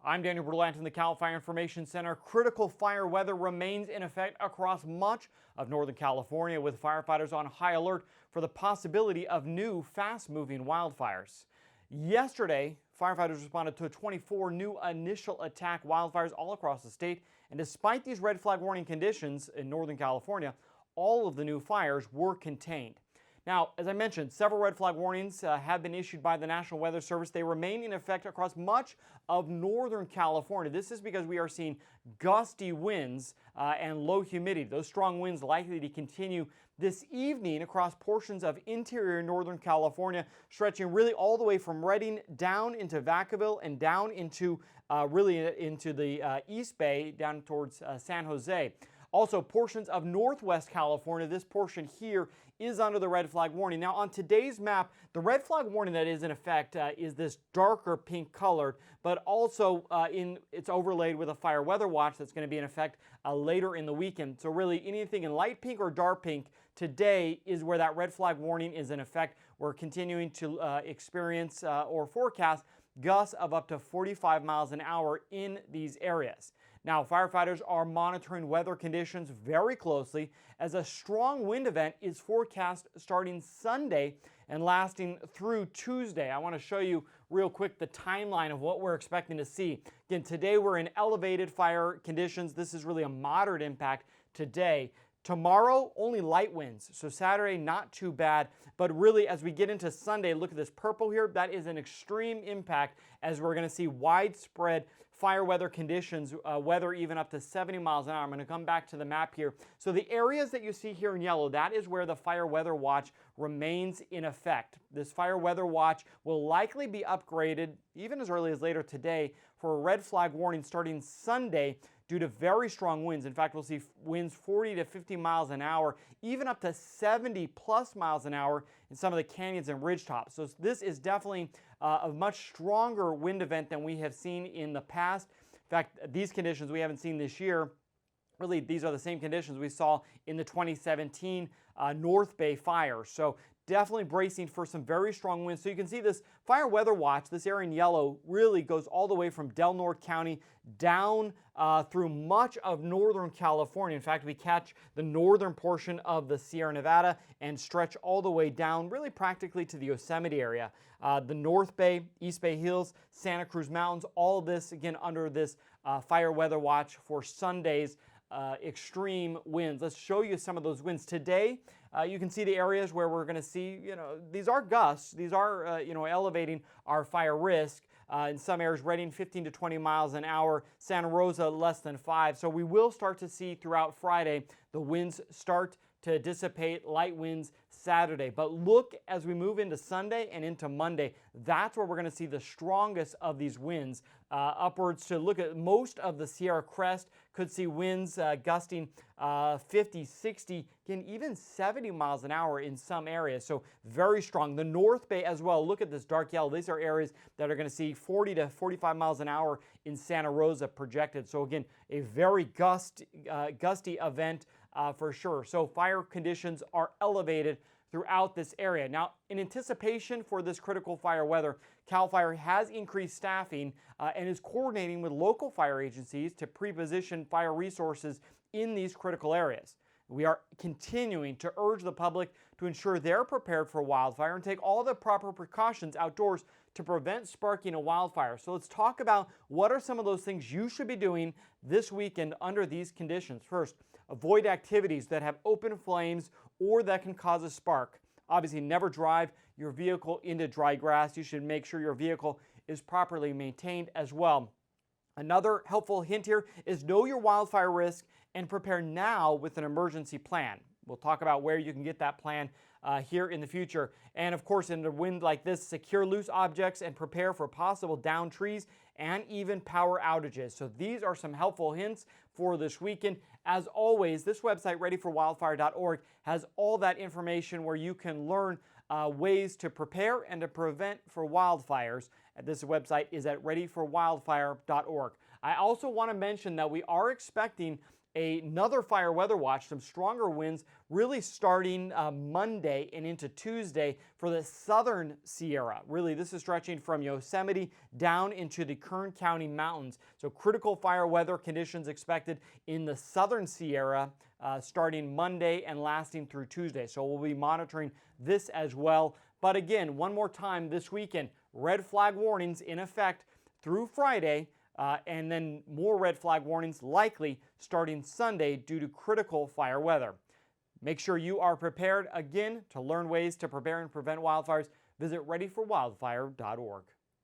I'm Daniel Berlant in the CAL FIRE Information Center. Critical fire weather remains in effect across much of Northern California, with firefighters on high alert for the possibility of new fast-moving wildfires. Yesterday, firefighters responded to 24 new initial attack wildfires all across the state, and despite these red flag warning conditions in Northern California, all of the new fires were contained. Now, as I mentioned, several red flag warnings have been issued by the National Weather Service. They remain in effect across much of Northern California. This is because we are seeing gusty winds and low humidity. Those strong winds likely to continue this evening across portions of interior Northern California, stretching really all the way from Redding down into Vacaville and down into into the East Bay, down towards San Jose. Also, portions of Northwest California, this portion here is under the red flag warning. Now, on today's map, the red flag warning that is in effect is this darker pink colored, but also it's overlaid with a fire weather watch that's going to be in effect later in the weekend. So really anything in light pink or dark pink today is where that red flag warning is in effect. We're continuing to experience or forecast gusts of up to 45 miles an hour in these areas. Now, firefighters are monitoring weather conditions very closely as a strong wind event is forecast starting Sunday and lasting through Tuesday. I want to show you real quick the timeline of what we're expecting to see. Again, today we're in elevated fire conditions. This is really a moderate impact today. Tomorrow, only light winds, so Saturday not too bad, but really as we get into Sunday, look at this purple here, that is an extreme impact as we're going to see widespread fire weather conditions, weather even up to 70 miles an hour. I'm going to come back to the map here. So the areas that you see here in yellow, that is where the fire weather watch remains in effect. This fire weather watch will likely be upgraded even as early as later today for a red flag warning starting Sunday due to very strong winds. In fact, we'll see winds 40 to 50 miles an hour, even up to 70 plus miles an hour in some of the canyons and ridge tops. So this is definitely a much stronger wind event than we have seen in the past. In fact, these conditions we haven't seen this year. Really, these are the same conditions we saw in the 2017 North Bay fire. So definitely bracing for some very strong winds. So you can see this fire weather watch, this area in yellow, really goes all the way from Del Norte County down through much of Northern California. In fact, we catch the northern portion of the Sierra Nevada and stretch all the way down really practically to the Yosemite area. The North Bay, East Bay Hills, Santa Cruz Mountains, all of this again under this fire weather watch for Sunday's extreme winds. Let's show you some of those winds. Today, you can see the areas where we're going to see, these are gusts. These are, elevating our fire risk. In some areas, Redding 15 to 20 miles an hour, Santa Rosa less than 5. So we will start to see throughout Friday the winds start to dissipate, light winds Saturday. But look as we move into Sunday and into Monday, that's where we're going to see the strongest of these winds. Upwards to look at most of the Sierra Crest could see winds gusting 50, 60, again, even 70 miles an hour in some areas. So very strong. The North Bay as well. Look at this dark yellow. These are areas that are going to see 40 to 45 miles an hour in Santa Rosa projected. So again, a very gusty event for sure. So fire conditions are elevated throughout this area. Now, in anticipation for this critical fire weather, CAL FIRE has increased staffing and is coordinating with local fire agencies to pre-position fire resources in these critical areas. We are continuing to urge the public to ensure they're prepared for wildfire and take all the proper precautions outdoors to prevent sparking a wildfire. So let's talk about what are some of those things you should be doing this weekend under these conditions. First, avoid activities that have open flames or that can cause a spark. Obviously, never drive your vehicle into dry grass. You should make sure your vehicle is properly maintained as well. Another helpful hint here is know your wildfire risk and prepare now with an emergency plan. We'll talk about where you can get that plan here in the future. And of course, in a wind like this, secure loose objects and prepare for possible downed trees and even power outages. So these are some helpful hints for this weekend. As always, this website, readyforwildfire.org, has all that information where you can learn ways to prepare and to prevent for wildfires. This website is at readyforwildfire.org. I also want to mention that we are expecting Another fire weather watch, some stronger winds really starting Monday and into Tuesday for the southern Sierra. Really, this is stretching from Yosemite down into the Kern County mountains. So critical fire weather conditions expected in the southern Sierra starting Monday and lasting through Tuesday. So we'll be monitoring this as well. But again, one more time this weekend, red flag warnings in effect through Friday. And then more red flag warnings likely starting Sunday due to critical fire weather. Make sure you are prepared. Again, to learn ways to prepare and prevent wildfires, visit readyforwildfire.org.